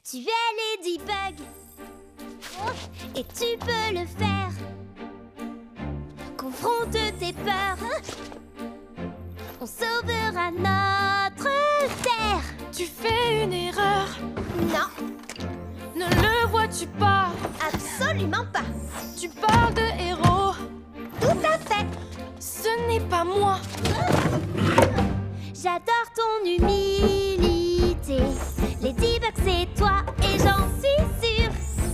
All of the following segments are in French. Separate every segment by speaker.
Speaker 1: Tu es Ladybug et tu peux le faire. Confronte tes peurs, on sauvera notre terre.
Speaker 2: Tu fais une erreur,
Speaker 1: Non,
Speaker 2: ne le vois-tu pas?
Speaker 1: absolument pas.
Speaker 2: Tu parles de héros,
Speaker 1: Tout à fait.
Speaker 2: ce n'est pas moi.
Speaker 1: J'adore ton humilité. Ladybug, c'est toi et j'en suis sûre.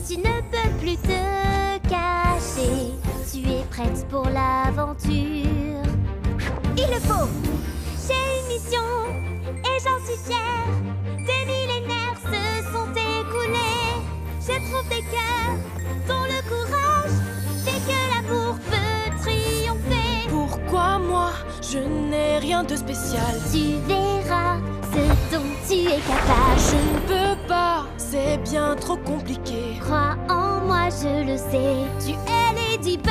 Speaker 1: Tu ne peux plus te cacher. Tu es prête pour l'aventure. Il le faut. J'ai une mission et j'en suis fière. Des millénaires se sont écoulés. Je trouve des cœurs dont le courage fait que l'amour peut triompher.
Speaker 2: Pourquoi moi, je n'ai rien de spécial?
Speaker 1: Tu verras ce dont tu es capable.
Speaker 2: Je ne peux pas, c'est bien trop compliqué.
Speaker 1: Crois en moi, je le sais. Tu es Ladybug.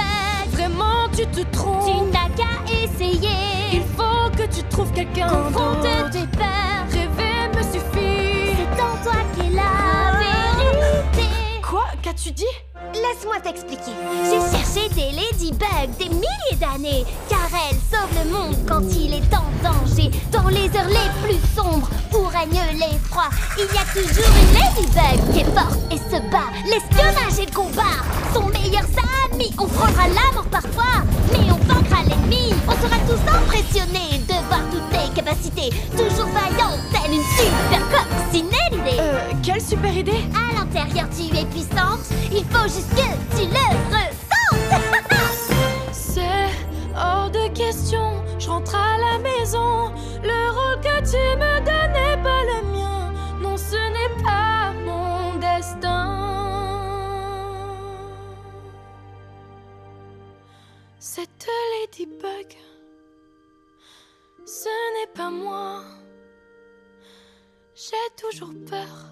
Speaker 2: Vraiment, tu te
Speaker 1: Tu
Speaker 2: trompes.
Speaker 1: n'as qu'à essayer.
Speaker 2: Il faut que tu trouves quelqu'un
Speaker 1: Confronte
Speaker 2: d'autre.
Speaker 1: tes peurs.
Speaker 2: Rêver me suffit.
Speaker 1: C'est en toi qu'est la vérité.
Speaker 2: Quoi? Qu'as-tu dit?
Speaker 1: Laisse-moi t'expliquer. J'ai cherché des ladybugs des milliers d'années, car elles sauvent le monde quand il est en danger. Dans les heures les plus sombres, où règne l'effroi, il y a toujours une ladybug qui est forte et se bat. L'espionnage et le combat sont meilleurs amis. On frôlera la mort parfois, mais on vaincra l'ennemi. On sera tous impressionnés de voir toutes tes capacités. Toujours vaillante, telle une super coccinelle.
Speaker 2: Quelle super idée!
Speaker 1: À l'intérieur, tu es puissante. Il faut juste que tu le ressentes.
Speaker 2: C'est hors de question, je rentre à la maison. Le rôle que tu me donnes n'est pas le mien. Non, ce n'est pas mon destin. Cette ladybug, ce n'est pas moi. J'ai toujours peur.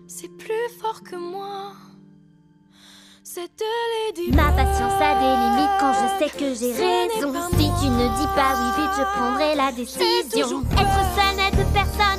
Speaker 2: C'est plus fort que moi. Cette ladybug.
Speaker 1: Ma patience a des limites quand je sais que j'ai raison. Si tu ne dis pas oui vite, je prendrai la décision. Être seul n'aide personne